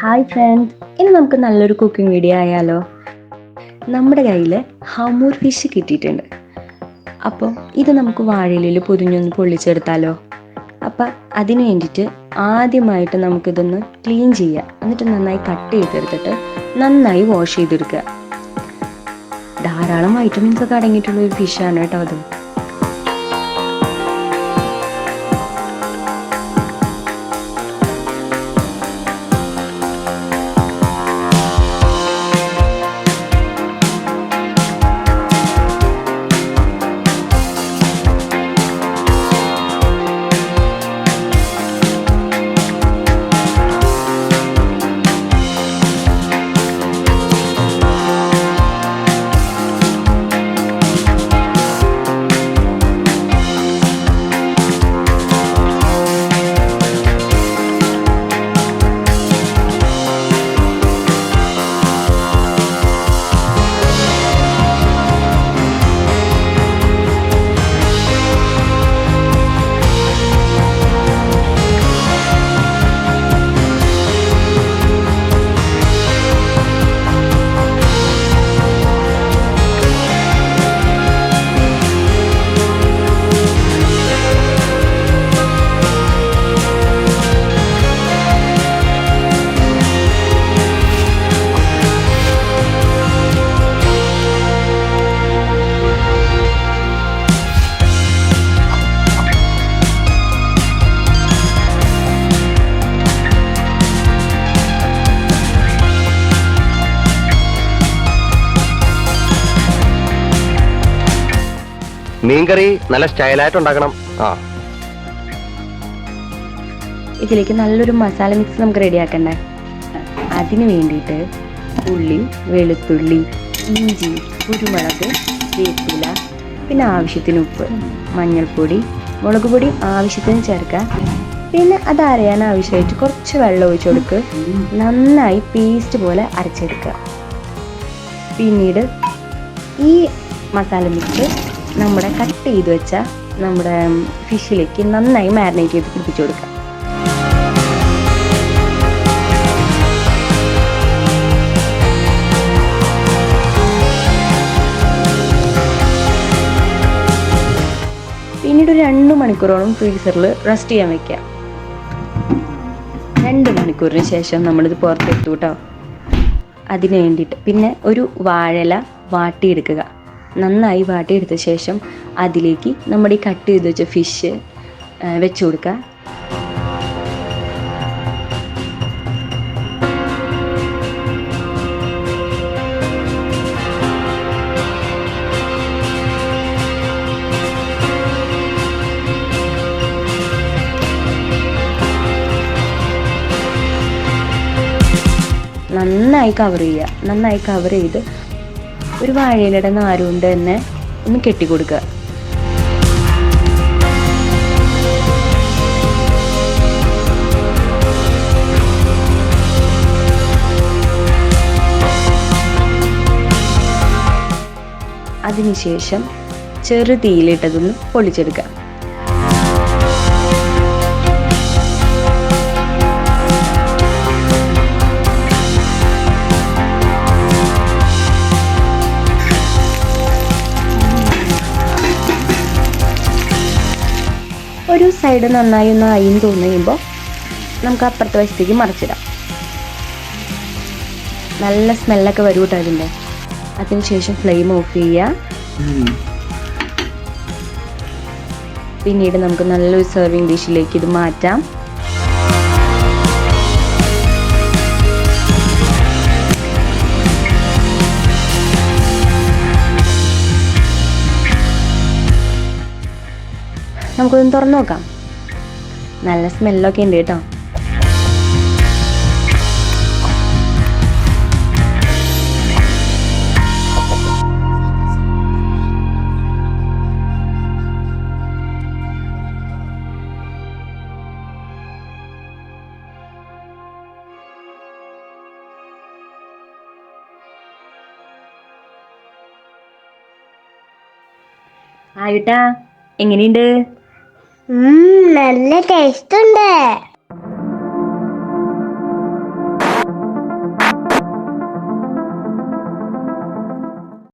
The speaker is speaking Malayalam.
ഹായ് ഫ്രണ്ട്സ്, ഇനി നമുക്ക് നല്ലൊരു കുക്കിംഗ് വീഡിയോ ആയാലോ. നമ്മുടെ കയ്യിൽ ഹമൂർ ഫിഷ് കിട്ടിയിട്ടുണ്ട്. അപ്പോൾ ഇത് നമുക്ക് വാഴയിലയിൽ പൊതിഞ്ഞൊന്ന് പൊള്ളിച്ചെടുത്താലോ. അപ്പം അതിന് വേണ്ടിയിട്ട് ആദ്യമായിട്ട് നമുക്കിതൊന്ന് ക്ലീൻ ചെയ്യുക. എന്നിട്ട് നന്നായി കട്ട് ചെയ്തെടുത്തിട്ട് നന്നായി വാഷ് ചെയ്തെടുക്കുക. ധാരാളം വൈറ്റമിൻസ് ഒക്കെ അടങ്ങിയിട്ടുള്ള ഒരു ഫിഷാണ് കേട്ടോ അത്. മീൻകറി നല്ല സ്റ്റൈലായിട്ട് ഉണ്ടാക്കണം. ഇതിലേക്ക് നല്ലൊരു മസാല മിക്സ് നമുക്ക് റെഡിയാക്കണ്ടേ. അതിന് വേണ്ടിയിട്ട് ഉള്ളി, വെളുത്തുള്ളി, ഇഞ്ചി, കുരുമുളക്, വേപ്പില, പിന്നെ ആവശ്യത്തിന് ഉപ്പ്, മഞ്ഞൾപ്പൊടി, മുളക് പൊടി ആവശ്യത്തിന് ചേർക്കുക. പിന്നെ അത് അരയാൻ ആവശ്യമായിട്ട് കുറച്ച് വെള്ളം ഒഴിച്ച് കൊടുക്കുക. നന്നായി പേസ്റ്റ് പോലെ അരച്ചെടുക്കുക. പിന്നീട് ഈ മസാല മിക്സ് നമ്മുടെ കട്ട് ചെയ്ത് വെച്ച നമ്മുടെ ഫിഷിലേക്ക് നന്നായി മാരിനേറ്റ് ചെയ്ത് പിടിപ്പിച്ചു കൊടുക്കുക. പിന്നീട് ഒരു 2 മണിക്കൂറോളം ഫ്രീസറിൽ റെസ്റ്റ് ചെയ്യാൻ വെക്കുക. 2 മണിക്കൂറിന് ശേഷം നമ്മളിത് പുറത്തെടുത്തു കേട്ടോ. അതിന് വേണ്ടിയിട്ട് പിന്നെ ഒരു വാഴയില വാട്ടിയെടുക്കുക. നന്നായി വാട്ടിയെടുത്ത ശേഷം അതിലേക്ക് നമ്മുടെ ഈ കട്ട് ചെയ്ത് വെച്ച ഫിഷ് വെച്ച് കൊടുക്കുക. നന്നായി കവർ ചെയ്യുക. നന്നായി കവർ ചെയ്ത് ഒരു വാഴയിലയുടെ നാരുകൊണ്ട് തന്നെ ഒന്ന് കെട്ടിക്കൊടുക്കുക. അതിനുശേഷം ചെറു തീയിലിട്ടതൊന്ന് പൊള്ളിച്ചെടുക്കുക. ഒരു സൈഡ് നന്നായി ഒന്ന് ആയിന്ന് തോന്നുമ്പോൾ നമുക്ക് അപ്പുറത്തെ വശത്തേക്ക് മറിച്ചിടാം. നല്ല സ്മെല്ലൊക്കെ വരും കേട്ടോ അതിൻ്റെ. അതിനുശേഷം ഫ്ലെയിം ഓഫ് ചെയ്യുക. പിന്നീട് നമുക്ക് നല്ലൊരു സെർവിങ് ഡിഷിലേക്ക് ഇത് മാറ്റാം. നമുക്കൊന്ന് തുറന്നു നോക്കാം. നല്ല സ്മെല്ലൊക്കെ ഉണ്ട് കേട്ടോ. ആയിട്ടാ എങ്ങനെയുണ്ട്? നല്ല ടേസ്റ്റ് ഉണ്ട്.